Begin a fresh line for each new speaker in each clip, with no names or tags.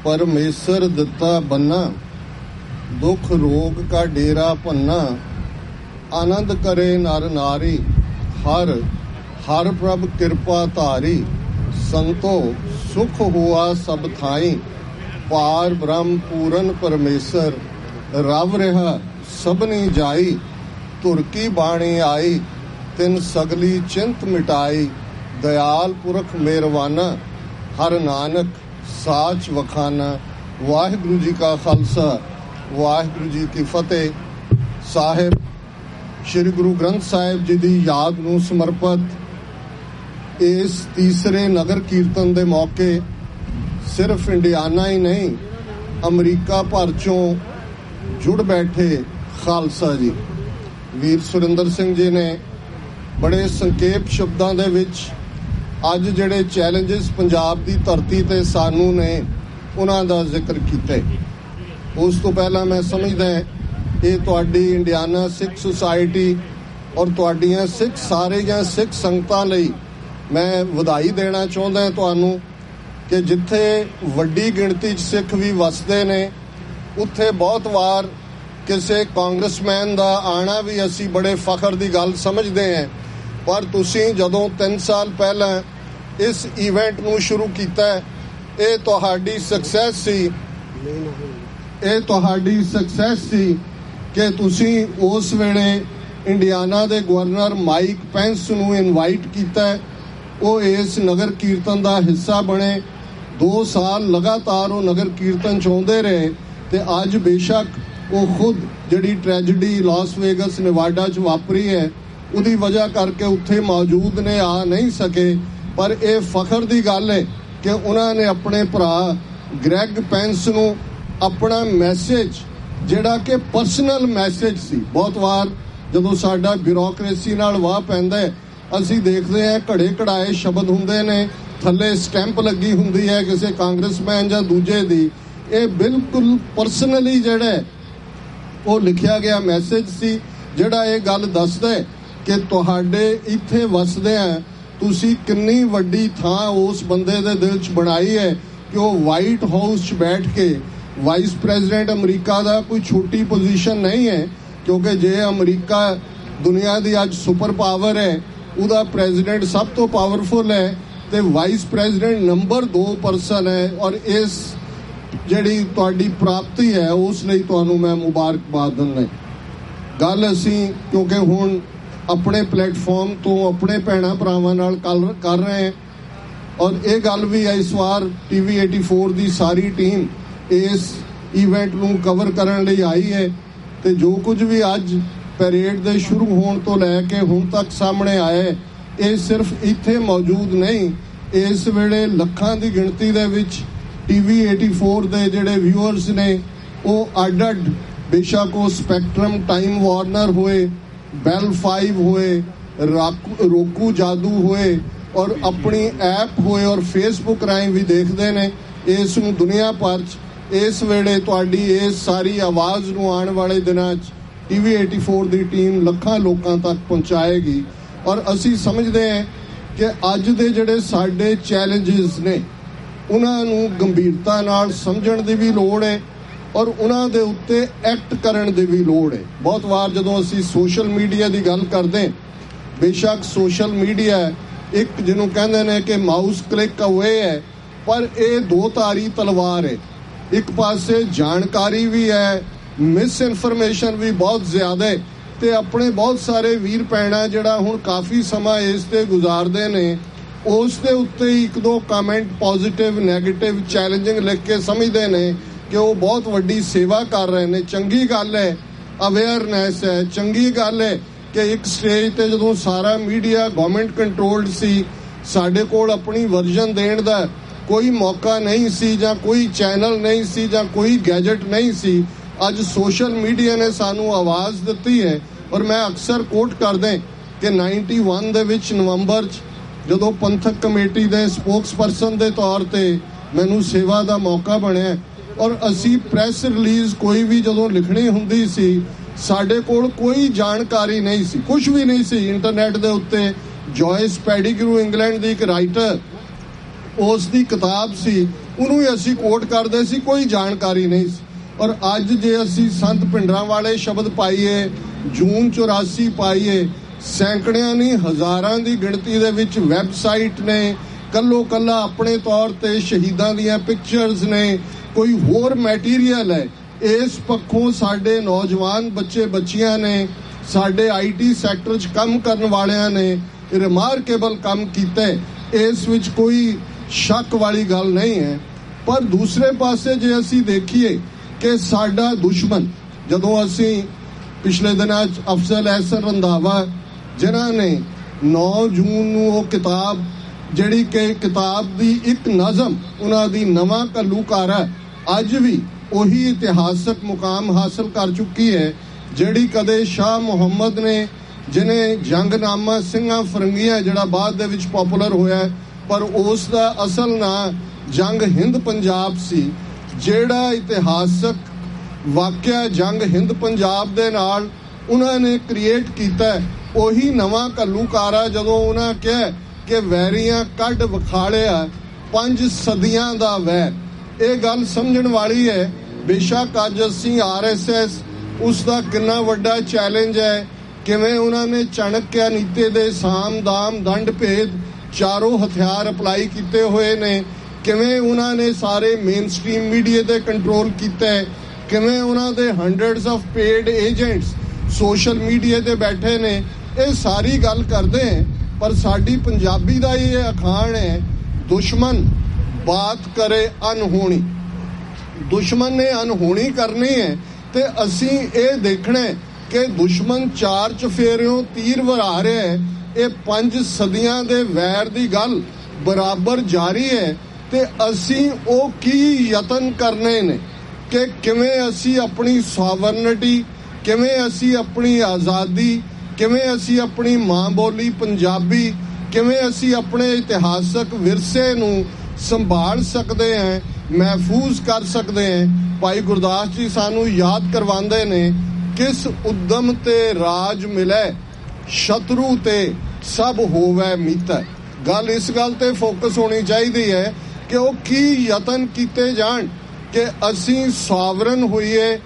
परमेश्वर दिता बन्ना, दुख रोग का डेरा पन्ना, आनंद करे नर नारी, हर हर प्रभ कृपा धारी, संतो सुख हुआ सब थाई, पार ब्रह्म पूरन परमेश्वर, रब रहा सबनी जाई, तुर की बाणी आई, तिन सगली चिंत मिटाई, दयाल पुरख मेहरवाना, हर नानक साच वखाना। वाहिगुरु जी का खालसा, वाहिगुरु जी की फतेह। साहिब श्री गुरु ग्रंथ साहिब जी की याद नूं समर्पित इस तीसरे नगर कीर्तन के मौके सिर्फ इंडियाना ही नहीं, अमरीका भर चों जुड़ बैठे खालसा जी वीर सुरिंदर सिंह जी ने बड़े संखेप शब्दों दे विच अज जिहड़े चैलेंजिस पंजाब की धरती ते सानू ने उन्हां दा जिक्र कीता। उस तो पहला मैं समझदा ये तुहाडी इंडियाना सिख सोसाइटी और तुहाडीआं सिख सारियां सिख संगतां लई मैं वधाई देना चाहुंदा तुहानू कि जिथे वड्डी गिणती च सिख भी वसदे ने उत्थे बहुत वार किसी कांग्रेसमैन का आना भी असी बड़े फखर की गल समझते हैं, पर तुसी जदों 3 साल पहला इस इवेंट नूं शुरू किया, ये तुहाडी सक्सैस सी, ये तुहाडी सक्सैस सी कि तुसी उस वेले इंडियाना दे गवर्नर माइक पेंस नूं इनवाइट किया, वो इस नगर कीर्तन का हिस्सा बने। 2 साल लगातार वो नगर कीर्तन चाहते रहे ते अज बेशक वो खुद जिहड़ी ट्रैजेडी लॉस वेगस नेवाडा च वापरी है उहदी वजह करके उत्थे मौजूद ने आ नहीं सके, पर यह फखर की गल है कि उन्होंने अपने भरा ग्रैग पेंस नूं अपना मैसेज जिहड़ा कि परसनल मैसेज सी, बहुत वार जदों साडा ब्यूरोक्रेसी नाल वाह पैंदा है असीं देखते हैं घड़े घड़ाए शब्द हुंदे ने, थल्ले स्टैंप लगी हुंदी है किसी कांग्रेसमैन जां दूजे दी, ये बिल्कुल परसनली जिहड़ा वो लिखिया गया मैसेज सी जिहड़ा ये गल दसदा है कि तुहाडे इत्थे वसदिआं तुसी किन्नी वड्डी थां उस बंदे दे दिल च बनाई है कि वो वाइट हाउस च बैठ के वाइस प्रेजिडेंट अमरीका का कोई छोटी पोजीशन नहीं है, क्योंकि जे अमरीका दुनिया की अज सुपर पावर है, उहदा प्रेजिडेंट सब तो पावरफुल है ते वाइस प्रेजिडेंट नंबर 2 परसन है, और इस जिहड़ी तुहाडी प्राप्ति है उस लई तुहानू मैं मुबारकबाद दिंदा। गल असीं क्योंकि हुण अपने प्लेटफॉर्म तो अपने भैणां भरावां नाल कर रहे हैं, और ये गल भी है इस बार TV 84 की सारी टीम इस इवेंट नूं कवर करन लई आई है, ते जो कुछ भी अज परेड दे शुरू होने तो लैके हुण तक सामने आए ये सिर्फ इत्थे मौजूद नहीं, इस वेले लखां की गिणती दे विच TV 84 दे जिहड़े व्यूअर्स ने वो अड अड बेशक वो स्पैक्ट्रम टाइम वार्नर होए, बेल 5 होए, रोकू जादू होए और अपनी ऐप होए और फेसबुक राਹੀਂ भी देखते हैं इस नूं दुनिया भर इस वेले तुहाडी इस सारी आवाज़ नूं आने वाले दिनां TV 84 की टीम लखां लोकां तक पहुँचाएगी। और असी समझते हैं कि अज दे जिहड़े साडे चैलेंजिस ने उन्हां नूं गंभीरता नाल समझण दी भी लोड़ है और उन्हां दे उत्ते एक्ट करन दी भी लोड़ है। बहुत वार जदों असीं सोशल मीडिया की गल करदे, बेशक सोशल मीडिया एक जिन्हों कहंदे ने कि माउस क्लिक अवे है, पर यह 2 धारी तलवार है। एक पासे जानकारी भी है, मिस इनफॉर्मेशन भी बहुत ज़्यादा है, ते अपने बहुत सारे वीर भैणां जिहड़ा हुण काफ़ी समा इस ते गुजारदे ने उस दे उत्ते 1-2 कमेंट पॉजिटिव नैगेटिव चैलेंजिंग लिख के समझते हैं कि वो बहुत वड्डी सेवा कर रहे हैं। चंगी गल है, अवेयरनैस है, चंगी गल है कि एक स्टेज ते जदों सारा मीडिया गवर्नमेंट कंट्रोल्ड सी, साडे कोल अपनी वर्जन देण दा कोई मौका नहीं सी जां कोई चैनल नहीं सी जां कोई गैजेट नहीं सी। अज सोशल मीडिया ने सानू आवाज़ दिती है और मैं अक्सर कोट कर दें कि 91 दे विच नवंबर जदों पंथक कमेटी के स्पोक्सपर्सन के तौर पर मैनू सेवा का मौका बनया और असी प्रैस रिलीज़ कोई भी जदों लिखनी हुंदी सी साडे कोल कोई जानकारी नहीं सी, कुछ भी नहीं सी। इंटरनेट के उत्ते जॉयस पैडीग्रू इंग्लैंड की एक राइटर उसकी किताब सी, ਉਹਨੂੰ ਹੀ ਅਸੀਂ ਕੋਟ ਕਰਦੇ ਸੀ, ਕੋਈ ਜਾਣਕਾਰੀ ਨਹੀਂ ਸੀ। ਔਰ ਅੱਜ ਜੇ ਅਸੀਂ ਸੰਤ ਭਿੰਡਰਾਂ ਵਾਲੇ ਸ਼ਬਦ ਪਾਈਏ, ਜੂਨ 84 ਪਾਈਏ, ਸੈਂਕੜਿਆਂ ਨਹੀਂ ਹਜ਼ਾਰਾਂ ਦੀ ਗਿਣਤੀ ਦੇ ਵਿੱਚ ਵੈਬਸਾਈਟ ਨੇ, ਕੱਲਾ ਆਪਣੇ ਤੌਰ ਤੇ ਸ਼ਹੀਦਾਂ ਦੀਆਂ ਪਿਕਚਰਸ ਨੇ, ਕੋਈ ਹੋਰ ਮੈਟੀਰੀਅਲ ਹੈ। ਇਸ ਪੱਖੋਂ ਸਾਡੇ ਨੌਜਵਾਨ ਬੱਚੇ ਬੱਚੀਆਂ ਨੇ, ਸਾਡੇ IT ਸੈਕਟਰ 'ਚ ਕੰਮ ਕਰਨ ਵਾਲਿਆਂ ਨੇ ਰਿਮਾਰਕੇਬਲ ਕੰਮ ਕੀਤਾ। ਇਸ ਵਿੱਚ ਕੋਈ ਸ਼ੱਕ ਵਾਲੀ ਗੱਲ ਨਹੀਂ ਹੈ। ਪਰ ਦੂਸਰੇ ਪਾਸੇ ਜੇ ਅਸੀਂ ਦੇਖੀਏ ਕਿ ਸਾਡਾ ਦੁਸ਼ਮਣ, ਜਦੋਂ ਅਸੀਂ ਪਿਛਲੇ ਦਿਨਾਂ 'ਚ ਅਫਜ਼ਲ ਅਹਿਸਨ ਰੰਧਾਵਾ ਜਿਨ੍ਹਾਂ ਨੇ 9 ਜੂਨ ਨੂੰ ਉਹ ਕਿਤਾਬ, ਜਿਹੜੀ ਕਿ ਕਿਤਾਬ ਦੀ ਇੱਕ ਨਜ਼ਮ ਉਹਨਾਂ ਦੀ ਨਵਾਂ ਘੱਲੂਘਾਰਾ ਅੱਜ ਵੀ ਉਹੀ ਇਤਿਹਾਸਕ ਮੁਕਾਮ ਹਾਸਲ ਕਰ ਚੁੱਕੀ ਹੈ ਜਿਹੜੀ ਕਦੇ ਸ਼ਾਹ ਮੁਹੰਮਦ ਨੇ, ਜਿਹਨੇ ਜੰਗਨਾਮਾ ਸਿੰਘਾਂ ਫਰੰਗੀਆਂ ਜਿਹੜਾ ਬਾਅਦ ਦੇ ਵਿੱਚ ਪਪੂਲਰ ਹੋਇਆ, ਪਰ ਉਸ ਦਾ ਅਸਲ ਨਾਂ ਜੰਗ ਹਿੰਦ ਪੰਜਾਬ ਸੀ। ਜਿਹੜਾ ਇਤਿਹਾਸਕ ਵਾਕਿਆ ਜੰਗ ਹਿੰਦ ਪੰਜਾਬ ਦੇ ਨਾਲ ਉਹਨਾਂ ਨੇ ਕ੍ਰੀਏਟ ਕੀਤਾ, ਉਹੀ ਨਵਾਂ ਘੱਲੂਘਾਰਾ ਜਦੋਂ ਉਹਨਾਂ ਕਿਹਾ ਕਿ ਵੈਰੀਆਂ ਕੱਢ ਵਿਖਾਲਿਆ 5 ਸਦੀਆਂ ਦਾ ਵੈਰ। ਇਹ ਗੱਲ ਸਮਝਣ ਵਾਲੀ ਹੈ। ਬੇਸ਼ੱਕ ਅੱਜ ਅਸੀਂ RSS ਉਸ ਦਾ ਕਿੰਨਾ ਵੱਡਾ ਚੈਲੰਜ ਹੈ, ਕਿਵੇਂ ਉਹਨਾਂ ਨੇ ਚਾਣਕਿਆ ਨੀਤੀ ਦੇ ਸਾਮ ਦਾਮ ਦੰਡ ਭੇਦ ਚਾਰੋਂ ਹਥਿਆਰ ਅਪਲਾਈ ਕੀਤੇ ਹੋਏ ਨੇ, ਕਿਵੇਂ ਉਹਨਾਂ ਨੇ ਸਾਰੇ ਮੇਨ ਸਟ੍ਰੀਮ ਮੀਡੀਆ ਤੇ ਕੰਟਰੋਲ ਕੀਤਾ, ਕਿਵੇਂ ਉਹਨਾਂ ਦੇ hundreds of paid agents social media ਤੇ ਬੈਠੇ ਨੇ। ਇਹ ਸਾਰੀ ਗੱਲ ਕਰਦੇ ਹੈ, ਪਰ ਸਾਡੀ ਪੰਜਾਬੀ ਦਾ ਇਹ ਅਖਾਣ ਹੈ, ਦੁਸ਼ਮਣ ਬਾਤ ਕਰੇ ਅਨਹੋਣੀ। ਦੁਸ਼ਮਣ ਨੇ ਅਨਹੋਣੀ ਕਰਨੀ ਹੈ ਤੇ ਅਸੀਂ ਇਹ ਦੇਖਣਾ ਕਿ ਦੁਸ਼ਮਣ 4 ਚਫੇਰਿਓਂ ਤੀਰ ਵਰਾ ਰਿਹਾ ਹੈ। ਇਹ 5 ਸਦੀਆਂ ਦੇ ਵੈਰ ਦੀ ਗੱਲ ਬਰਾਬਰ ਜਾਰੀ ਹੈ ਤੇ ਅਸੀਂ ਉਹ ਕੀ ਯਤਨ ਕਰਨੇ ਨੇ ਕਿ ਕਿਵੇਂ ਅਸੀਂ ਆਪਣੀ ਸੋਵਰਨਿਟੀ, ਕਿਵੇਂ ਅਸੀਂ ਆਪਣੀ ਆਜ਼ਾਦੀ, ਕਿਵੇਂ ਅਸੀਂ ਆਪਣੀ ਮਾਂ ਬੋਲੀ ਪੰਜਾਬੀ, ਕਿਵੇਂ ਅਸੀਂ ਆਪਣੇ ਇਤਿਹਾਸਕ ਵਿਰਸੇ ਨੂੰ ਸੰਭਾਲ ਸਕਦੇ ਹਾਂ, ਮਹਿਫੂਜ਼ ਕਰ ਸਕਦੇ ਹਾਂ। ਭਾਈ ਗੁਰਦਾਸ ਜੀ ਸਾਨੂੰ ਯਾਦ ਕਰਵਾਉਂਦੇ ਨੇ, ਕਿਸ ਉਦਮ ਤੇ ਰਾਜ ਮਿਲੇ ਸ਼ਤਰੂ ਤੇ ਸਭ ਹੋਵੇ ਮੀਤਾ। ਗੱਲ ਇਸ ਗੱਲ ਤੇ ਫੋਕਸ ਹੋਣੀ ਚਾਹੀਦੀ ਹੈ ਕਿ ਉਹ ਕੀ ਯਤਨ ਕੀਤੇ ਜਾਣ ਕਿ ਅਸੀਂ ਸੋਵਰਨ ਹੋਈਏ,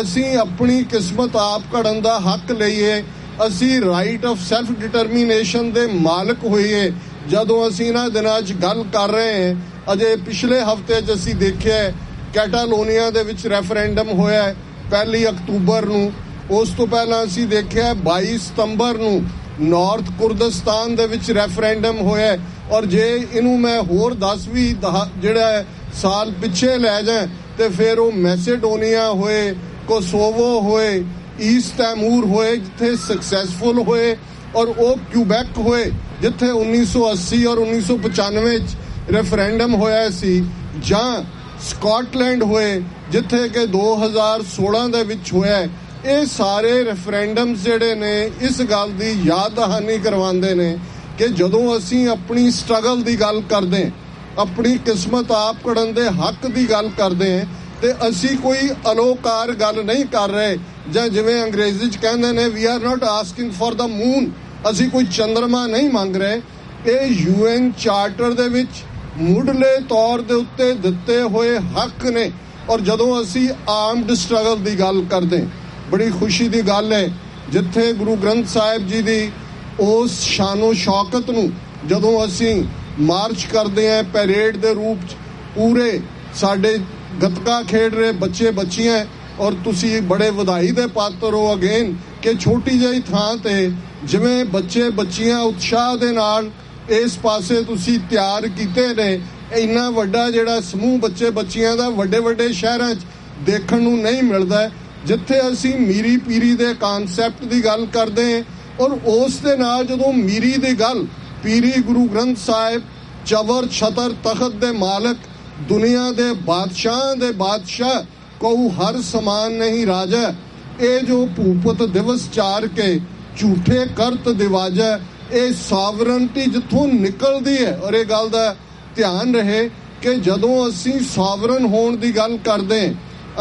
ਅਸੀਂ ਆਪਣੀ ਕਿਸਮਤ ਆਪ ਘੜਨ ਦਾ ਹੱਕ ਲਈਏ, ਅਸੀਂ ਰਾਈਟ ਆਫ ਸੈਲਫ ਡਿਟਰਮੀਨੇਸ਼ਨ ਦੇ ਮਾਲਕ ਹੋਈਏ। ਜਦੋਂ ਅਸੀਂ ਇਹਨਾਂ ਦਿਨਾਂ 'ਚ ਗੱਲ ਕਰ ਰਹੇ ਹਾਂ, ਅਜੇ ਪਿਛਲੇ ਹਫ਼ਤੇ 'ਚ ਅਸੀਂ ਦੇਖਿਆ ਕੈਟਾਲੋਨੀਆ ਦੇ ਵਿੱਚ ਰੈਫਰੈਂਡਮ ਹੋਇਆ 1 ਅਕਤੂਬਰ ਨੂੰ। ਉਸ ਤੋਂ ਪਹਿਲਾਂ ਅਸੀਂ ਦੇਖਿਆ 22 ਸਤੰਬਰ ਨੂੰ ਨਾਰਥ ਕੁਰਦਿਸਤਾਨ ਦੇ ਵਿੱਚ ਰੈਫਰੈਂਡਮ ਹੋਇਆ। ਔਰ ਜੇ ਇਹਨੂੰ ਮੈਂ ਹੋਰ 10 ਵੀ ਜਿਹੜਾ ਸਾਲ ਪਿੱਛੇ ਲੈ ਜਾ ਤੇ ਫਿਰ ਉਹ ਮੈਸੇਡੋਨੀਆ ਹੋਏ, ਕੋਸੋਵੋ ਹੋਏ, ਈਸਟ ਟੈਮੂਰ ਹੋਏ ਜਿੱਥੇ ਸਕਸੈਸਫੁਲ ਹੋਏ, ਔਰ ਉਹ ਕਿਊਬੈਕ ਹੋਏ ਜਿੱਥੇ 1980 ਔਰ 1995 ਚ ਰੈਫਰੈਂਡਮ ਹੋਇਆ ਸੀ, ਜਾਂ ਸਕਾਟਲੈਂਡ ਹੋਏ ਜਿੱਥੇ ਕਿ 2016 ਦੇ ਵਿੱਚ ਹੋਇਆ। ਇਹ ਸਾਰੇ ਰੈਫਰੈਂਡਮ ਜਿਹੜੇ ਨੇ ਇਸ ਗੱਲ ਦੀ ਯਾਦ ਦਹਾਨੀ ਕਰਵਾਉਂਦੇ ਨੇ ਕਿ ਜਦੋਂ ਅਸੀਂ ਆਪਣੀ ਸਟਰਗਲ ਦੀ ਗੱਲ ਕਰਦੇ, ਆਪਣੀ ਕਿਸਮਤ ਆਪ ਘੜਨ ਦੇ ਹੱਕ ਦੀ ਗੱਲ ਕਰਦੇ ਹਾਂ, ਤੇ ਅਸੀਂ ਕੋਈ ਅਲੋਕਾਰ ਗੱਲ ਨਹੀਂ ਕਰ ਰਹੇ, ਜਾਂ ਜਿਵੇਂ ਅੰਗਰੇਜ਼ੀ 'ਚ ਕਹਿੰਦੇ ਨੇ we are not asking for the moon, ਅਸੀਂ ਕੋਈ ਚੰਦਰਮਾ ਨਹੀਂ ਮੰਗ ਰਹੇ। ਇਹ UN ਚਾਰਟਰ ਦੇ ਵਿੱਚ ਮੁੱਢਲੇ ਤੌਰ ਦੇ ਉੱਤੇ ਦਿੱਤੇ ਹੋਏ ਹੱਕ ਨੇ। ਔਰ ਜਦੋਂ ਅਸੀਂ ਆਰਮਡ ਸਟਰਗਲ ਦੀ ਗੱਲ ਕਰਦੇ, ਬੜੀ ਖੁਸ਼ੀ ਦੀ ਗੱਲ ਹੈ ਜਿੱਥੇ ਗੁਰੂ ਗ੍ਰੰਥ ਸਾਹਿਬ ਜੀ ਦੀ ਉਸ ਸ਼ਾਨੋ ਸ਼ੌਕਤ ਨੂੰ ਜਦੋਂ ਅਸੀਂ ਮਾਰਚ ਕਰਦੇ ਹਾਂ ਪੈਰੇਡ ਦੇ ਰੂਪ 'ਚ, ਪੂਰੇ ਸਾਡੇ ਗੱਤਕਾ ਖੇਡ ਰਹੇ ਬੱਚੇ ਬੱਚੀਆਂ, ਔਰ ਤੁਸੀਂ ਬੜੇ ਵਧਾਈ ਦੇ ਪਾਤਰ ਹੋ ਅਗੇਨ ਕਿ ਛੋਟੀ ਜਿਹੀ ਥਾਂ ਤੇ ਜਿਵੇਂ ਬੱਚੇ ਬੱਚੀਆਂ ਉਤਸ਼ਾਹ ਦੇ ਨਾਲ ਇਸ ਪਾਸੇ ਤੁਸੀਂ ਤਿਆਰ ਕੀਤੇ ਨੇ। ਇੰਨਾ ਵੱਡਾ ਜਿਹੜਾ ਸਮੂਹ ਬੱਚੇ ਬੱਚੀਆਂ ਦਾ ਵੱਡੇ ਵੱਡੇ ਸ਼ਹਿਰਾਂ 'ਚ ਦੇਖਣ ਨੂੰ ਨਹੀਂ ਮਿਲਦਾ, ਜਿੱਥੇ ਅਸੀਂ ਮੀਰੀ ਪੀਰੀ ਦੇ ਕਨਸੈਪਟ ਦੀ ਗੱਲ ਕਰਦੇ, ਔਰ ਉਸ ਦੇ ਨਾਲ ਜਦੋਂ ਮੀਰੀ ਦੀ ਗੱਲ, ਪੀਰੀ ਗੁਰੂ ਗ੍ਰੰਥ ਸਾਹਿਬ ਚਵਰ ਛਤਰ ਤਖਤ ਦੇ ਮਾਲਕ, ਦੁਨੀਆ ਦੇ ਬਾਦਸ਼ਾਹ ਕਹੂ ਹਰ ਸਮਾਨ ਨਹੀਂ ਰਾਜਾ, ਇਹ ਜੋ ਭੂਪਤ ਦਿਵਸ ਚਾਰ ਕੇ ਝੂਠੇ ਕਰਤ ਦਿਵਾਜਾ, ਇਹ ਸੋਵਰਨਟੀ ਜਿੱਥੋਂ ਨਿਕਲਦੀ ਹੈ। ਔਰ ਇਹ ਗੱਲ ਦਾ ਧਿਆਨ ਰਹੇ ਕਿ ਜਦੋਂ ਅਸੀਂ ਸੋਵਰਨ ਹੋਣ ਦੀ ਗੱਲ ਕਰਦੇ,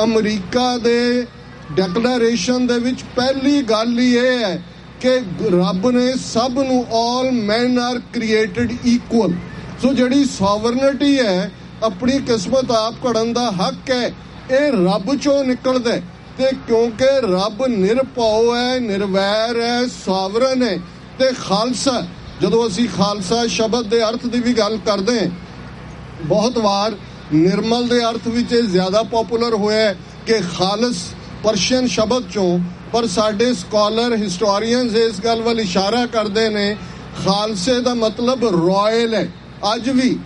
ਅਮਰੀਕਾ ਦੇ ਡੈਕਲੇਰੇਸ਼ਨ ਦੇ ਵਿੱਚ ਪਹਿਲੀ ਗੱਲ ਹੀ ਇਹ ਹੈ ਕਿ ਰੱਬ ਨੇ ਸਭ ਨੂੰ, ਆਲ ਮੈਨ ਆਰ ਕ੍ਰੀਏਟਡ ਇਕੁਅਲ। ਸੋ ਜਿਹੜੀ ਸੋਵਰਨਟੀ ਹੈ ਆਪਣੀ ਕਿਸਮਤ ਆਪ ਘੜਨ ਦਾ ਹੱਕ ਹੈ, ਇਹ ਰੱਬ ਚੋਂ ਨਿਕਲਦਾ। ਤੇ ਕਿਉਂਕਿ ਰੱਬ ਨਿਰਭਉ ਹੈ, ਨਿਰਵੈਰ ਹੈ, ਸਾਵਰਨ ਹੈ ਤੇ ਖਾਲਸਾ। ਜਦੋਂ ਅਸੀਂ ਖਾਲਸਾ ਸ਼ਬਦ ਦੇ ਅਰਥ ਦੀ ਵੀ ਗੱਲ ਕਰਦੇ ਹਾਂ, ਬਹੁਤ ਵਾਰ ਨਿਰਮਲ ਦੇ ਅਰਥ ਵਿੱਚ ਇਹ ਜ਼ਿਆਦਾ ਪਪੂਲਰ ਹੋਇਆ ਕਿ ਖਾਲਸ ਪਰਸ਼ੀਅਨ ਸ਼ਬਦ ਚੋਂ, ਪਰ ਸਾਡੇ ਸਕਾਲਰ ਹਿਸਟੋਰੀਅਨਸ ਇਸ ਗੱਲ ਵੱਲ ਇਸ਼ਾਰਾ ਕਰਦੇ ਨੇ ਖਾਲਸੇ ਦਾ ਮਤਲਬ ਰਾਇਲ ਹੈ। ਅੱਜ ਵੀ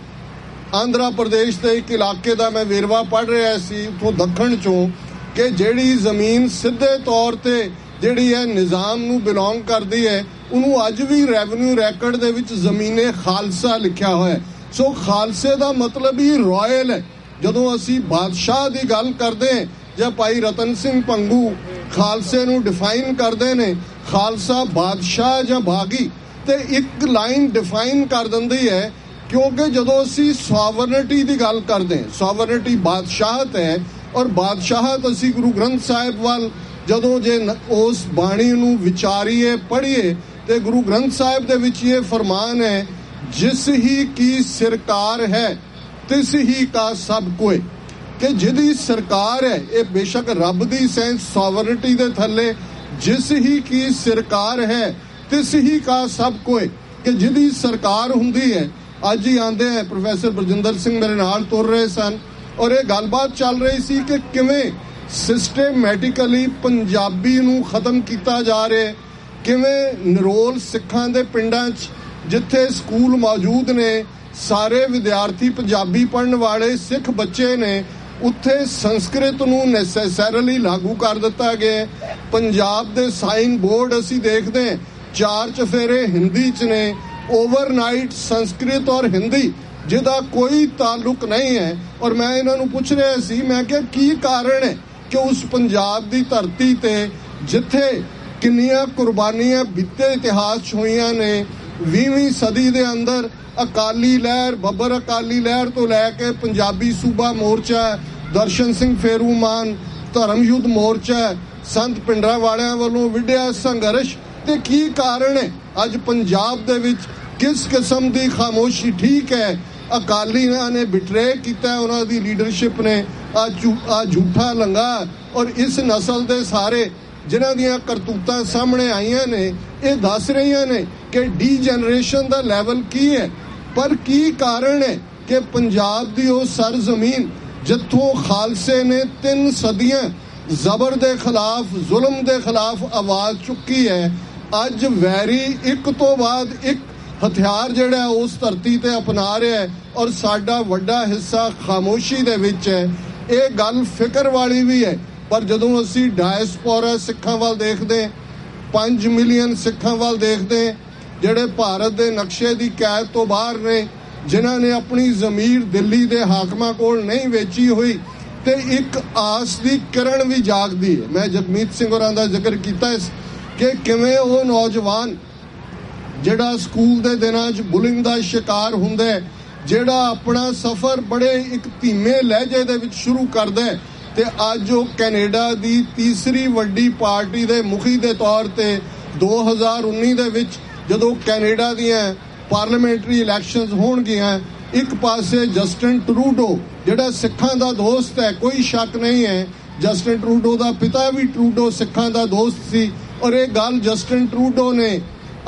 ਆਂਧਰਾ ਪ੍ਰਦੇਸ਼ ਦੇ ਇੱਕ ਇਲਾਕੇ ਦਾ ਮੈਂ ਵੇਰਵਾ ਪੜ੍ਹ ਰਿਹਾ ਸੀ ਉੱਥੋਂ ਦੱਖਣ ਚੋਂ, ਕਿ ਜਿਹੜੀ ਜ਼ਮੀਨ ਸਿੱਧੇ ਤੌਰ ਤੇ ਜਿਹੜੀ ਹੈ ਨਿਜ਼ਾਮ ਨੂੰ ਬਿਲੋਂਗ ਕਰਦੀ ਹੈ, ਉਹਨੂੰ ਅੱਜ ਵੀ ਰੈਵਨਿਊ ਰੈਕਡ ਦੇ ਵਿੱਚ ਜ਼ਮੀਨੇ ਖਾਲਸਾ ਲਿਖਿਆ ਹੋਇਆ। ਸੋ ਖਾਲਸੇ ਦਾ ਮਤਲਬ ਹੀ ਰਾਇਲ ਹੈ। ਜਦੋਂ ਅਸੀਂ ਬਾਦਸ਼ਾਹ ਦੀ ਗੱਲ ਕਰਦੇ ਹਾਂ, ਜਾਂ ਭਾਈ ਰਤਨ ਸਿੰਘ ਭੰਗੂ ਖਾਲਸੇ ਨੂੰ ਡਿਫਾਈਨ ਕਰਦੇ ਨੇ, ਖਾਲਸਾ ਬਾਦਸ਼ਾਹ ਜਾਂ ਬਾਗੀ, ਤੇ ਇੱਕ ਲਾਈਨ ਡਿਫਾਈਨ ਕਰ ਦਿੰਦੀ ਹੈ। ਕਿਉਂਕਿ ਜਦੋਂ ਅਸੀਂ ਸੋਵਰਨਿਟੀ ਦੀ ਗੱਲ ਕਰਦੇ ਹਾਂ, ਸੋਵਰਨਿਟੀ ਬਾਦਸ਼ਾਹਤ ਹੈ, ਔਰ ਬਾਦਸ਼ਾਹਤ ਅਸੀਂ ਗੁਰੂ ਗ੍ਰੰਥ ਸਾਹਿਬ ਵੱਲ ਜਦੋਂ ਜੇ ਉਸ ਬਾਣੀ ਨੂੰ ਵਿਚਾਰੀਏ ਪੜ੍ਹੀਏ, ਤੇ ਗੁਰੂ ਗ੍ਰੰਥ ਸਾਹਿਬ ਦੇ ਵਿੱਚ ਇਹ ਫਰਮਾਨ ਹੈ, ਜਿਸ ਹੀ ਕੀ ਸਰਕਾਰ ਹੈ ਤਿਸ ਹੀ ਕਾ ਸਭ ਕੋਏ, ਕਿ ਜਿਹਦੀ ਸਰਕਾਰ ਹੈ, ਇਹ ਬੇਸ਼ੱਕ ਰੱਬ ਦੀ ਸੈਂਸ ਸੋਵਰਨਿਟੀ ਦੇ ਥੱਲੇ, ਜਿਸ ਹੀ ਕੀ ਸਰਕਾਰ ਹੈ ਤਿਸ ਹੀ ਕਾ ਸਭ ਕੋਏ, ਕਿ ਜਿਹਦੀ ਸਰਕਾਰ ਹੁੰਦੀ ਹੈ। ਅੱਜ ਹੀ ਆਂਦੇ ਹੈ ਪ੍ਰੋਫੈਸਰ ਬਰਜਿੰਦਰ ਸਿੰਘ ਮੇਰੇ ਨਾਲ ਤੁਰ ਰਹੇ ਸਨ, ਔਰ ਇਹ ਗੱਲਬਾਤ ਚੱਲ ਰਹੀ ਸੀ ਕਿ ਕਿਵੇਂ ਸਿਸਟੇਮੈਟਿਕਲੀ ਪੰਜਾਬੀ ਨੂੰ ਖਤਮ ਕੀਤਾ ਜਾ ਰਿਹਾ, ਕਿਵੇਂ ਨਿਰੋਲ ਸਿੱਖਾਂ ਦੇ ਪਿੰਡਾਂ 'ਚ ਜਿੱਥੇ ਸਕੂਲ ਮੌਜੂਦ ਨੇ, ਸਾਰੇ ਵਿਦਿਆਰਥੀ ਪੰਜਾਬੀ ਪੜ੍ਹਨ ਵਾਲੇ ਸਿੱਖ ਬੱਚੇ ਨੇ, ਉੱਥੇ ਸੰਸਕ੍ਰਿਤ ਨੂੰ ਨੈਸੈਸਰਲੀ ਲਾਗੂ ਕਰ ਦਿੱਤਾ ਗਿਆ। ਪੰਜਾਬ ਦੇ ਸਾਈਨ ਬੋਰਡ ਅਸੀਂ ਦੇਖਦੇ ਹਾਂ, 4 ਚਫੇਰੇ ਹਿੰਦੀ 'ਚ ਨੇ, ਓਵਰਨਾਈਟ ਸੰਸਕ੍ਰਿਤ ਔਰ ਹਿੰਦੀ ਜਿਹਦਾ ਕੋਈ ਤਾਲੁਕ ਨਹੀਂ ਹੈ। ਔਰ ਮੈਂ ਇਹਨਾਂ ਨੂੰ ਪੁੱਛ ਰਿਹਾ ਸੀ, ਮੈਂ ਕਿਹਾ ਕੀ ਕਾਰਨ ਹੈ ਕਿ ਉਸ ਪੰਜਾਬ ਦੀ ਧਰਤੀ ਤੇ ਜਿੱਥੇ ਕਿੰਨੀਆਂ ਕੁਰਬਾਨੀਆਂ ਬੀਤੇ ਇਤਿਹਾਸ 'ਚ ਹੋਈਆਂ ਨੇ, 20ਵੀਂ ਸਦੀ ਦੇ ਅੰਦਰ ਅਕਾਲੀ ਲਹਿਰ, ਬੱਬਰ ਅਕਾਲੀ ਲਹਿਰ ਤੋਂ ਲੈ ਕੇ ਪੰਜਾਬੀ ਸੂਬਾ ਮੋਰਚਾ, ਦਰਸ਼ਨ ਸਿੰਘ ਫੇਰੂਮਾਨ, ਧਰਮ ਯੁੱਧ ਮੋਰਚਾ, ਸੰਤ ਪਿੰਡਰਾਂ ਵਾਲਿਆਂ ਵੱਲੋਂ ਵਿੱਢਿਆ ਸੰਘਰਸ਼, ਤੇ ਕੀ ਕਾਰਨ ਹੈ ਅੱਜ ਪੰਜਾਬ ਦੇ ਵਿੱਚ ਕਿਸ ਕਿਸਮ ਦੀ ਖਾਮੋਸ਼ੀ? ਠੀਕ ਹੈ, ਅਕਾਲੀਆਂ ਨੇ ਬਿਟਰੇ ਕੀਤਾ, ਉਹਨਾਂ ਦੀ ਲੀਡਰਸ਼ਿਪ ਨੇ ਆ ਝੂਠਾ ਲੰਗਾ, ਔਰ ਇਸ ਨਸਲ ਦੇ ਸਾਰੇ ਜਿਨ੍ਹਾਂ ਦੀਆਂ ਕਰਤੂਤਾਂ ਸਾਹਮਣੇ ਆਈਆਂ ਨੇ, ਇਹ ਦੱਸ ਰਹੀਆਂ ਨੇ ਕਿ ਡੀਜਨਰੇਸ਼ਨ ਦਾ ਲੈਵਲ ਕੀ ਹੈ। ਪਰ ਕੀ ਕਾਰਨ ਹੈ ਕਿ ਪੰਜਾਬ ਦੀ ਉਹ ਸਰਜ਼ਮੀਨ ਜਿੱਥੋਂ ਖਾਲਸੇ ਨੇ 3 ਸਦੀਆਂ ਜ਼ਬਰ ਦੇ ਖਿਲਾਫ, ਜ਼ੁਲਮ ਦੇ ਖਿਲਾਫ ਆਵਾਜ਼ ਚੁੱਕੀ ਹੈ, ਅੱਜ ਵੈਰੀ ਇੱਕ ਤੋਂ ਬਾਅਦ ਇੱਕ ਹਥਿਆਰ ਜਿਹੜਾ ਉਸ ਧਰਤੀ ਤੇ ਅਪਣਾ ਰਿਹਾ ਹੈ, ਔਰ ਸਾਡਾ ਵੱਡਾ ਹਿੱਸਾ ਖਾਮੋਸ਼ੀ ਦੇ ਵਿੱਚ ਹੈ। ਇਹ ਗੱਲ ਫਿਕਰ ਵਾਲੀ ਵੀ ਹੈ। ਪਰ ਜਦੋਂ ਅਸੀਂ ਡਾਇਸਪੋਰਾ ਸਿੱਖਾਂ ਵੱਲ ਦੇਖਦੇ, 5 ਮਿਲੀਅਨ ਸਿੱਖਾਂ ਵੱਲ ਦੇਖਦੇ, ਜਿਹੜੇ ਭਾਰਤ ਦੇ ਨਕਸ਼ੇ ਦੀ ਕੈਦ ਤੋਂ ਬਾਹਰ ਨੇ, ਜਿਨ੍ਹਾਂ ਨੇ ਆਪਣੀ ਜ਼ਮੀਰ ਦਿੱਲੀ ਦੇ ਹਾਕਮਾਂ ਕੋਲ ਨਹੀਂ ਵੇਚੀ ਹੋਈ, ਤੇ ਇੱਕ ਆਸ ਦੀ ਕਿਰਨ ਵੀ ਜਾਗਦੀ ਹੈ। ਮੈਂ ਜਗਮੀਤ ਸਿੰਘ ਹੋਰਾਂ ਦਾ ਜ਼ਿਕਰ ਕੀਤਾ ਇਸ ਕਿ ਕਿਵੇਂ ਉਹ ਨੌਜਵਾਨ ਜਿਹੜਾ ਸਕੂਲ ਦੇ ਦਿਨਾਂ 'ਚ ਬੁਲਿੰਗ ਦਾ ਸ਼ਿਕਾਰ ਹੁੰਦਾ ਹੈ, ਜਿਹੜਾ ਆਪਣਾ ਸਫ਼ਰ ਬੜੇ ਇੱਕ ਧੀਮੇ ਲਹਿਜੇ ਦੇ ਵਿੱਚ ਸ਼ੁਰੂ ਕਰਦਾ ਹੈ, ਤੇ ਅੱਜ ਉਹ ਕੈਨੇਡਾ ਦੀ ਤੀਸਰੀ ਵੱਡੀ ਪਾਰਟੀ ਦੇ ਮੁਖੀ ਦੇ ਤੌਰ ਤੇ 2019 ਦੇ ਵਿੱਚ ਜਦੋਂ ਕੈਨੇਡਾ ਦੀਆਂ ਪਾਰਲੀਮੈਂਟਰੀ ਇਲੈਕਸ਼ਨਸ ਹੋਣਗੀਆਂ, ਇੱਕ ਪਾਸੇ ਜਸਟਿਨ ਟਰੂਡੋ ਜਿਹੜਾ ਸਿੱਖਾਂ ਦਾ ਦੋਸਤ ਹੈ, ਕੋਈ ਸ਼ੱਕ ਨਹੀਂ ਹੈ, ਜਸਟਿਨ ਟਰੂਡੋ ਦਾ ਪਿਤਾ ਵੀ ਟਰੂਡੋ ਸਿੱਖਾਂ ਦਾ ਦੋਸਤ ਸੀ, ਔਰ ਇਹ ਗੱਲ ਜਸਟਿਨ ਟਰੂਡੋ ਨੇ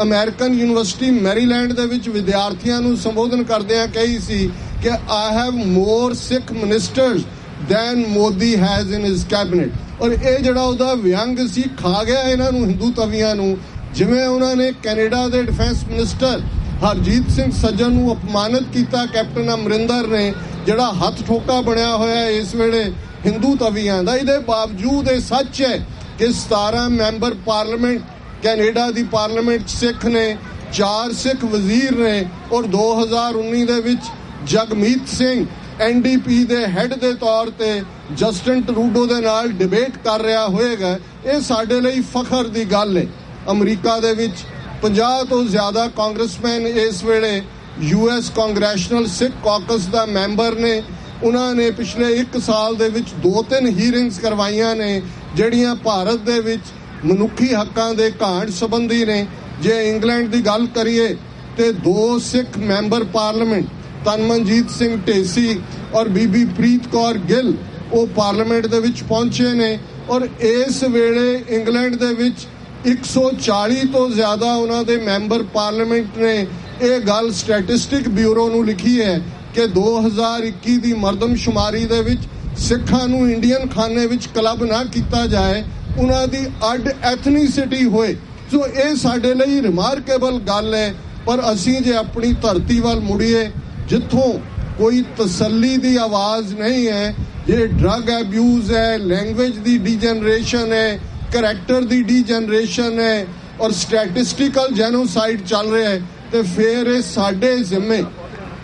ਅਮਰੀਕਨ ਯੂਨੀਵਰਸਿਟੀ ਮੈਰੀਲੈਂਡ ਦੇ ਵਿੱਚ ਵਿਦਿਆਰਥੀਆਂ ਨੂੰ ਸੰਬੋਧਨ ਕਰਦਿਆਂ ਕਹੀ ਸੀ ਕਿ I have more Sikh ministers than Modi has in his cabinet. ਔਰ ਇਹ ਜਿਹੜਾ ਉਹਦਾ ਵਿਅੰਗ ਸੀ ਖਾ ਗਿਆ ਇਹਨਾਂ ਨੂੰ, ਹਿੰਦੂ ਤਵੀਆਂ ਨੂੰ। ਜਿਵੇਂ ਉਹਨਾਂ ਨੇ ਕੈਨੇਡਾ ਦੇ ਡਿਫੈਂਸ ਮਿਨਿਸਟਰ ਹਰਜੀਤ ਸਿੰਘ ਸੱਜਣ ਨੂੰ ਅਪਮਾਨਿਤ ਕੀਤਾ, ਕੈਪਟਨ ਅਮਰਿੰਦਰ ਨੇ, ਜਿਹੜਾ ਹੱਥ ਠੋਕਾ ਬਣਿਆ ਹੋਇਆ ਇਸ ਵੇਲੇ ਹਿੰਦੂ ਤਵੀਆਂ ਦਾ। ਇਹਦੇ ਬਾਵਜੂਦ ਇਹ ਸੱਚ ਹੈ ਕਿ 17 ਮੈਂਬਰ ਪਾਰਲੀਮੈਂਟ ਕੈਨੇਡਾ ਦੀ ਪਾਰਲੀਮੈਂਟ ਸਿੱਖ ਨੇ, 4 ਸਿੱਖ ਵਜ਼ੀਰ ਨੇ, ਔਰ 2019 ਦੇ ਵਿੱਚ ਜਗਮੀਤ ਸਿੰਘ NDP ਦੇ ਹੈੱਡ ਦੇ ਤੌਰ ਤੇ ਜਸਟਿਨ ਟਰੂਡੋ ਦੇ ਨਾਲ ਡਿਬੇਟ ਕਰ ਰਿਹਾ ਹੋਏਗਾ। ਇਹ ਸਾਡੇ ਲਈ ਫਖਰ ਦੀ ਗੱਲ ਹੈ। ਅਮਰੀਕਾ ਦੇ ਵਿੱਚ 50 ਤੋਂ ਜ਼ਿਆਦਾ ਕਾਂਗਰਸਮੈਨ ਇਸ ਵੇਲੇ US ਕਾਂਗਰੈਸ਼ਨਲ ਸਿੱਖ ਕਾਕਸ ਦਾ ਮੈਂਬਰ ਨੇ। ਉਹਨਾਂ ਨੇ ਪਿਛਲੇ 1 ਸਾਲ ਦੇ ਵਿੱਚ 2-3 ਹੀਅਰਿੰਗਸ ਕਰਵਾਈਆਂ ਨੇ, ਜਿਹੜੀਆਂ ਭਾਰਤ ਦੇ ਵਿੱਚ ਮਨੁੱਖੀ ਹੱਕਾਂ ਦੇ ਘਾਟ ਸੰਬੰਧੀ ਨੇ। ਜੇ ਇੰਗਲੈਂਡ ਦੀ ਗੱਲ ਕਰੀਏ ਤੇ 2 ਸਿੱਖ ਮੈਂਬਰ ਪਾਰਲੀਮੈਂਟ ਤਨਮਨਜੀਤ ਸਿੰਘ ਢੇਸੀ ਔਰ ਬੀਬੀ ਪ੍ਰੀਤ ਕੌਰ ਗਿੱਲ ਉਹ ਪਾਰਲੀਮੈਂਟ ਦੇ ਵਿੱਚ ਪਹੁੰਚੇ ਨੇ ਔਰ ਇਸ ਵੇਲੇ ਇੰਗਲੈਂਡ ਦੇ ਵਿੱਚ 140 ਤੋਂ ਜ਼ਿਆਦਾ ਉਹਨਾਂ ਦੇ ਮੈਂਬਰ ਪਾਰਲੀਮੈਂਟ ਨੇ ਇਹ ਗੱਲ ਸਟੈਟਿਸਟਿਕ ਬਿਊਰੋ ਨੂੰ ਲਿਖੀ ਹੈ ਕਿ 2021 ਦੀ ਮਰਦਮਸ਼ੁਮਾਰੀ ਦੇ ਵਿੱਚ ਸਿੱਖਾਂ ਨੂੰ ਇੰਡੀਅਨ ਖਾਨੇ ਵਿੱਚ ਕਲੱਬ ਨਾ ਕੀਤਾ ਜਾਏ, ਉਹਨਾਂ ਦੀ ਅੱਡ ਐਥਨੀਸਿਟੀ ਹੋਏ। ਸੋ ਇਹ ਸਾਡੇ ਲਈ ਰਿਮਾਰਕੇਬਲ ਗੱਲ ਹੈ। ਪਰ ਅਸੀਂ ਜੇ ਆਪਣੀ ਧਰਤੀ ਵੱਲ ਮੁੜੀਏ ਜਿੱਥੋਂ ਕੋਈ ਤਸੱਲੀ ਦੀ ਆਵਾਜ਼ ਨਹੀਂ ਹੈ, ਜੇ ਡਰੱਗ ਐਬਿਊਜ਼ ਹੈ, ਲੈਂਗੁਏਜ ਦੀ ਡੀਜਨਰੇਸ਼ਨ ਹੈ, ਕਰੈਕਟਰ ਦੀ ਡੀਜਨਰੇਸ਼ਨ ਹੈ ਔਰ ਸਟੈਟਿਸਟਿਕਲ ਜੈਨੋਸਾਈਡ ਚੱਲ ਰਿਹਾ ਹੈ, ਤੇ ਫਿਰ ਇਹ ਸਾਡੇ ਜ਼ਿੰਮੇ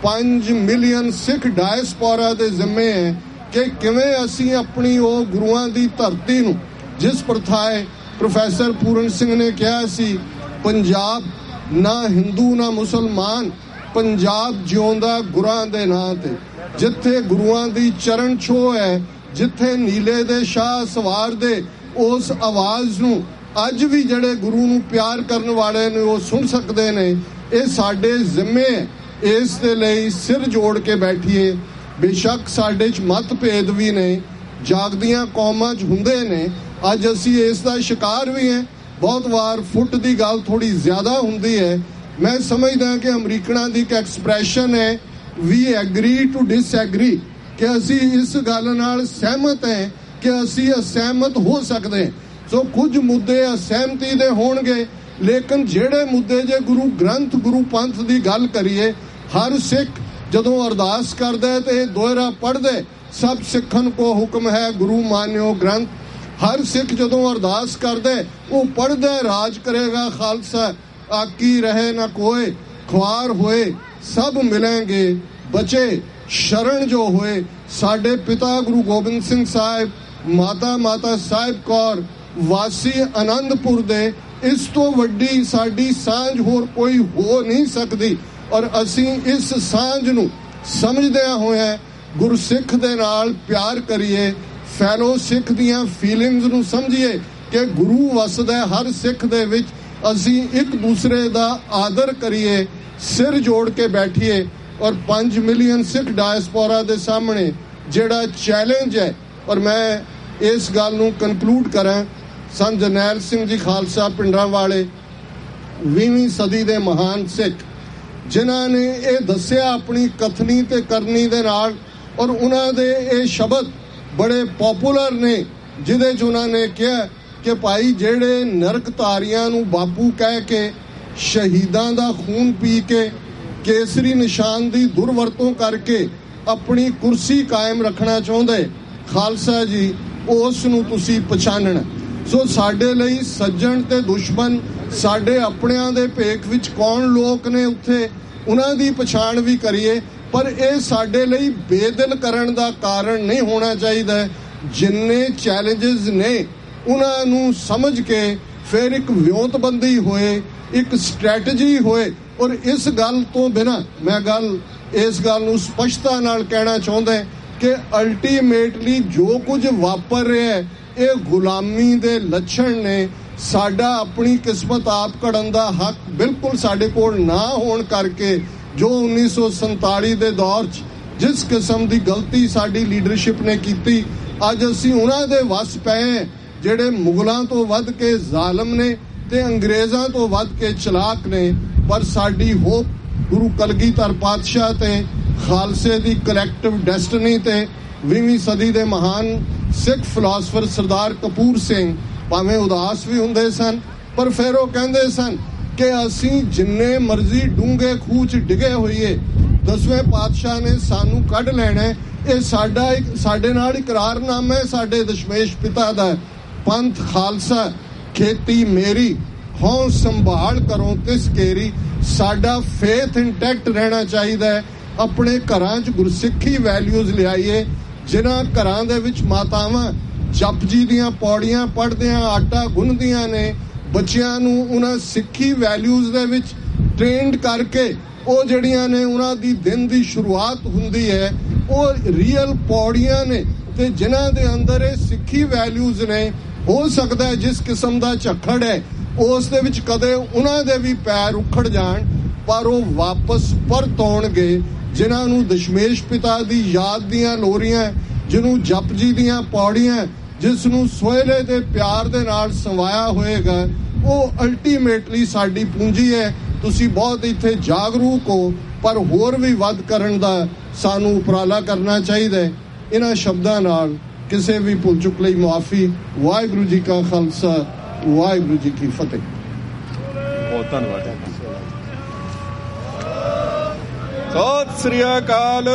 5 ਮਿਲੀਅਨ ਸਿੱਖ ਡਾਇਸਪੋਰਾ ਦੇ ਜ਼ਿੰਮੇ ਹੈ ਕਿ ਕਿਵੇਂ ਅਸੀਂ ਆਪਣੀ ਉਹ ਗੁਰੂਆਂ ਦੀ ਧਰਤੀ ਨੂੰ, ਜਿਸ ਪ੍ਰਥਾਏ ਪ੍ਰੋਫੈਸਰ ਪੂਰਨ ਸਿੰਘ ਨੇ ਕਿਹਾ ਸੀ ਪੰਜਾਬ ਨਾ ਹਿੰਦੂ ਨਾ ਮੁਸਲਮਾਨ, ਪੰਜਾਬ ਜਿਉਂਦਾ ਗੁਰਾਂ ਦੇ ਨਾਂ ਤੇ, ਜਿੱਥੇ ਗੁਰੂਆਂ ਦੀ ਚਰਨ ਛੋਹ ਹੈ, ਜਿੱਥੇ ਨੀਲੇ ਦੇ ਸ਼ਾਹ ਸਵਾਰ ਦੇ ਉਸ ਆਵਾਜ਼ ਨੂੰ ਅੱਜ ਵੀ ਜਿਹੜੇ ਗੁਰੂ ਨੂੰ ਪਿਆਰ ਕਰਨ ਵਾਲੇ ਨੇ ਉਹ ਸੁਣ ਸਕਦੇ ਨੇ। ਇਹ ਸਾਡੇ ਜ਼ਿੰਮੇ ਹੈ। ਇਸ ਦੇ ਲਈ ਸਿਰ ਜੋੜ ਕੇ ਬੈਠੀਏ। ਬੇਸ਼ੱਕ ਸਾਡੇ 'ਚ ਮਤਭੇਦ ਵੀ ਨੇ, ਜਾਗਦੀਆਂ ਕੌਮਾਂ 'ਚ ਹੁੰਦੇ ਨੇ, ਅੱਜ ਅਸੀਂ ਇਸ ਦਾ ਸ਼ਿਕਾਰ ਵੀ ਹੈ। ਬਹੁਤ ਵਾਰ ਫੁੱਟ ਦੀ ਗੱਲ ਥੋੜੀ ਜ਼ਿਆਦਾ ਹੁੰਦੀ ਹੈ। ਮੈਂ ਸਮਝਦਾ ਕਿ ਅਮਰੀਕਨਾਂ ਦੀ ਇੱਕ ਐਕਸਪ੍ਰੈਸ਼ਨ ਹੈ, ਵੀ ਐਗਰੀ ਟੂ ਡਿਸਐਗਰੀ, ਕਿ ਅਸੀਂ ਇਸ ਗੱਲ ਨਾਲ ਸਹਿਮਤ ਹੈ ਕਿ ਅਸੀਂ ਅਸਹਿਮਤ ਹੋ ਸਕਦੇ। ਸੋ ਕੁਝ ਮੁੱਦੇ ਅਸਹਿਮਤੀ ਦੇ ਹੋਣਗੇ, ਲੇਕਿਨ ਜਿਹੜੇ ਮੁੱਦੇ ਜੇ ਗੁਰੂ ਗ੍ਰੰਥ ਗੁਰੂ ਪੰਥ ਦੀ ਗੱਲ ਕਰੀਏ, ਹਰ ਸਿੱਖ ਜਦੋਂ ਅਰਦਾਸ ਕਰਦਾ ਹੈ ਤੇ ਇਹ ਦੋਹਰਾ ਪੜ੍ਹਦਾ, ਸਭ ਸਿੱਖਨ ਕੋ ਹੁਕਮ ਹੈ ਗੁਰੂ ਮਾਨਿਓ ਗ੍ਰੰਥ। ਹਰ ਸਿੱਖ ਜਦੋਂ ਅਰਦਾਸ ਕਰਦਾ ਉਹ ਪੜ੍ਹਦਾ ਰਾਜ ਕਰੇਗਾ ਖਾਲਸਾ, ਆਕੀ ਰਹੇ ਨਾ ਕੋਏ, ਖੁਆਰ ਹੋਏ ਸਭ ਮਿਲेंगे, ਬਚੇ ਸ਼ਰਨ ਜੋ ਹੋਏ। ਸਾਡੇ ਪਿਤਾ ਗੁਰੂ ਗੋਬਿੰਦ ਸਿੰਘ ਸਾਹਿਬ, ਮਾਤਾ ਸਾਹਿਬ ਕੌਰ ਵਾਸੀ ਆਨੰਦਪੁਰ ਦੇ, ਇਸ ਤੋਂ ਵੱਡੀ ਸਾਡੀ ਸਾਂਝ ਹੋਰ ਕੋਈ ਹੋ ਨਹੀਂ ਸਕਦੀ। ਔਰ ਅਸੀਂ ਇਸ ਸਾਂਝ ਨੂੰ ਸਮਝਦਿਆਂ ਹੋਇਆ ਗੁਰਸਿੱਖ ਦੇ ਨਾਲ ਪਿਆਰ ਕਰੀਏ, ਫੈਲੋ ਸਿੱਖ ਦੀਆਂ ਫੀਲਿੰਗਸ ਨੂੰ ਸਮਝੀਏ ਕਿ ਗੁਰੂ ਵਸਦਾ ਹਰ ਸਿੱਖ ਦੇ ਵਿੱਚ। ਅਸੀਂ ਇੱਕ ਦੂਸਰੇ ਦਾ ਆਦਰ ਕਰੀਏ, ਸਿਰ ਜੋੜ ਕੇ ਬੈਠੀਏ ਔਰ 5 ਮਿਲੀਅਨ ਸਿੱਖ ਡਾਇਸਪੋਰਾ ਦੇ ਸਾਹਮਣੇ ਜਿਹੜਾ ਚੈਲੰਜ ਹੈ। ਔਰ ਮੈਂ ਇਸ ਗੱਲ ਨੂੰ ਕਨਕਲੂਡ ਕਰਾਂ, ਸੰਤ ਜਰਨੈਲ ਸਿੰਘ ਜੀ ਖਾਲਸਾ ਪਿੰਡਰਾਂ ਵਾਲੇ 20ਵੀਂ ਸਦੀ ਦੇ ਮਹਾਨ ਸਿੱਖ, ਜਿਨ੍ਹਾਂ ਨੇ ਇਹ ਦੱਸਿਆ ਆਪਣੀ ਕਥਨੀ ਤੇ ਕਰਨੀ ਦੇ ਨਾਲ, ਔਰ ਉਹਨਾਂ ਦੇ ਇਹ ਸ਼ਬਦ ਬੜੇ ਪਪੂਲਰ ਨੇ, ਜਿਹਦੇ 'ਚ ਉਹਨਾਂ ਨੇ ਕਿਹਾ ਕਿ ਭਾਈ ਜਿਹੜੇ ਨਰਕ ਧਾਰੀਆਂ ਨੂੰ ਬਾਪੂ ਕਹਿ ਕੇ, ਸ਼ਹੀਦਾਂ ਦਾ ਖੂਨ ਪੀ ਕੇ, ਕੇਸਰੀ ਨਿਸ਼ਾਨ ਦੀ ਦੁਰਵਰਤੋਂ ਕਰਕੇ ਆਪਣੀ ਕੁਰਸੀ ਕਾਇਮ ਰੱਖਣਾ ਚਾਹੁੰਦੇ, ਖਾਲਸਾ ਜੀ ਉਸ ਨੂੰ ਤੁਸੀਂ ਪਛਾਣਨਾ। ਸੋ ਸਾਡੇ ਲਈ ਸੱਜਣ ਤੇ ਦੁਸ਼ਮਣ, ਸਾਡੇ ਆਪਣਿਆਂ ਦੇ ਭੇਖ ਵਿੱਚ ਕੌਣ ਲੋਕ ਨੇ ਉੱਥੇ, ਉਹਨਾਂ ਦੀ ਪਛਾਣ ਵੀ ਕਰੀਏ। ਪਰ ਇਹ ਸਾਡੇ ਲਈ ਬੇਦਿਲ ਕਰਨ ਦਾ ਕਾਰਨ ਨਹੀਂ ਹੋਣਾ ਚਾਹੀਦਾ। ਜਿੰਨੇ ਚੈਲੰਜਸ ਨੇ ਉਹਨਾਂ ਨੂੰ ਸਮਝ ਕੇ ਫਿਰ ਇੱਕ ਵਿਉਂਤਬੰਦੀ ਹੋਏ, ਇੱਕ ਸਟ੍ਰੈਟਜੀ ਹੋਏ। ਔਰ ਇਸ ਗੱਲ ਤੋਂ ਬਿਨਾਂ ਮੈਂ ਇਸ ਗੱਲ ਨੂੰ ਸਪਸ਼ਟਤਾ ਨਾਲ ਕਹਿਣਾ ਚਾਹੁੰਦਾ ਕਿ ਅਲਟੀਮੇਟਲੀ ਜੋ ਕੁਝ ਵਾਪਰ ਰਿਹਾ ਇਹ ਗੁਲਾਮੀ ਦੇ ਲੱਛਣ ਨੇ। ਸਾਡਾ ਆਪਣੀ ਕਿਸਮਤ ਆਪ ਘੜਨ ਦਾ ਹੱਕ ਬਿਲਕੁਲ ਸਾਡੇ ਕੋਲ ਨਾ ਹੋਣ ਕਰਕੇ ਜੋ 1947 ਦੇ ਦੌਰ 'ਚ ਜਿਸ ਕਿਸਮ ਦੀ ਗਲਤੀ ਸਾਡੀ ਲੀਡਰਸ਼ਿਪ ਨੇ ਕੀਤੀ, ਅੱਜ ਅਸੀਂ ਉਹਨਾਂ ਦੇ ਵੱਸ ਪਏ ਜਿਹੜੇ ਮੁਗਲਾਂ ਤੋਂ ਵੱਧ ਕੇ ਜ਼ਾਲਮ ਨੇ ਤੇ ਅੰਗਰੇਜ਼ਾਂ ਤੋਂ ਵੱਧ ਕੇ ਚਲਾਕ ਨੇ। ਪਰ ਸਾਡੀ ਹੋਪ ਗੁਰੂ ਕਲਗੀਧਰ ਪਾਤਸ਼ਾਹ ਤੇ ਖਾਲਸੇ ਦੀ ਕਲੈਕਟਿਵ ਡੈਸਟਨੀ ਤੇ 20ਵੀਂ ਸਦੀ ਦੇ ਮਹਾਨ ਸਿੱਖ ਫਿਲਾਸਫਰ ਸਰਦਾਰ ਕਪੂਰ ਸਿੰਘ ਭਾਵੇਂ ਉਦਾਸ ਵੀ ਹੁੰਦੇ ਸਨ, ਪਰ ਫਿਰ ਉਹ ਕਹਿੰਦੇ ਸਨ ਕਿ ਅਸੀਂ ਜਿੰਨੇ ਮਰਜ਼ੀ ਡੂੰਘੇ ਖੂਹ 'ਚ ਡਿੱਗੇ ਹੋਈਏ, 10ਵੇਂ ਪਾਤਸ਼ਾਹ ਨੇ ਸਾਨੂੰ ਕੱਢ ਲੈਣਾ। ਇਹ ਸਾਡੇ ਨਾਲ ਇਕਰਾਰਨਾਮਾ ਹੈ ਸਾਡੇ ਦਸ਼ਮੇਸ਼ ਪਿਤਾ ਦਾ, ਪੰਥ ਖਾਲਸਾ ਖੇਤੀ ਮੇਰੀ, ਹਉ ਸੰਭਾਲ ਕਰੋ ਤਿਸ ਕੇਰੀ। ਸਾਡਾ ਫੇਥ ਇੰਟੈਕਟ ਰਹਿਣਾ ਚਾਹੀਦਾ ਹੈ। ਆਪਣੇ ਘਰਾਂ 'ਚ ਗੁਰਸਿੱਖੀ ਵੈਲਿਊਜ਼ ਲਿਆਈਏ। ਜਿਨ੍ਹਾਂ ਘਰਾਂ ਦੇ ਵਿੱਚ ਮਾਤਾਵਾਂ ਜਪਜੀ ਦੀਆਂ ਪੌੜੀਆਂ ਪੜ੍ਹਦਿਆਂ ਆਟਾ ਗੁੰਨਦੀਆਂ ਨੇ, ਬੱਚਿਆਂ ਨੂੰ ਉਹਨਾਂ ਸਿੱਖੀ ਵੈਲਿਊਜ਼ ਦੇ ਵਿੱਚ ਟ੍ਰੇਨਡ ਕਰਕੇ ਉਹ ਜਿਹੜੀਆਂ ਨੇ ਉਹਨਾਂ ਦੀ ਦਿਨ ਦੀ ਸ਼ੁਰੂਆਤ ਹੁੰਦੀ ਹੈ, ਉਹ ਰੀਅਲ ਪੌੜੀਆਂ ਨੇ ਤੇ ਜਿਨ੍ਹਾਂ ਦੇ ਅੰਦਰ ਇਹ ਸਿੱਖੀ ਵੈਲਿਊਜ਼ ਨੇ। ਹੋ ਸਕਦਾ ਹੈ ਜਿਸ ਕਿਸਮ ਦਾ ਝੱਖੜ ਹੈ ਉਸ ਦੇ ਵਿੱਚ ਕਦੇ ਉਹਨਾਂ ਦੇ ਵੀ ਪੈਰ ਉਖੜ ਜਾਣ, ਪਰ ਉਹ ਵਾਪਸ ਪਰਤ ਆਉਣਗੇ ਜਿਨ੍ਹਾਂ ਨੂੰ ਦਸ਼ਮੇਸ਼ ਪਿਤਾ ਦੀ ਯਾਦ ਦੀਆਂ ਲੋਰੀਆਂ, ਜਿਹਨੂੰ ਜਪਜੀ ਦੀਆਂ ਪੌੜੀਆਂ, ਜਿਸ ਨੂੰ ਸੋਹਲੇ ਦੇ ਪਿਆਰ ਦੇ ਨਾਲ ਸੰਵਾਇਆ ਹੋਏਗਾ, ਉਹ ਅਲਟੀਮੇਟਲੀ ਸਾਡੀ ਪੂੰਜੀ ਹੈ। ਤੁਸੀਂ ਬਹੁਤ ਇੱਥੇ ਜਾਗਰੂਕ ਹੋ, ਪਰ ਹੋਰ ਵੀ ਵੱਧ ਕਰਨ ਦਾ ਸਾਨੂੰ ਉਪਰਾਲਾ ਕਰਨਾ ਚਾਹੀਦਾ ਹੈ। ਇਹਨਾਂ ਸ਼ਬਦਾਂ ਨਾਲ ਕਿਸੇ ਵੀ ਭੁੱਲ ਚੁੱਕ ਲਈ ਮੁਆਫੀ। ਵਾਹਿਗੁਰੂ ਜੀ ਕਾ ਖਾਲਸਾ, ਵਾਹਿਗੁਰੂ ਜੀ ਕੀ ਫਤਿਹ।
ਬਹੁਤ ਧੰਨਵਾਦ। ਸਤਿ ਸ੍ਰੀ ਅਕਾਲ।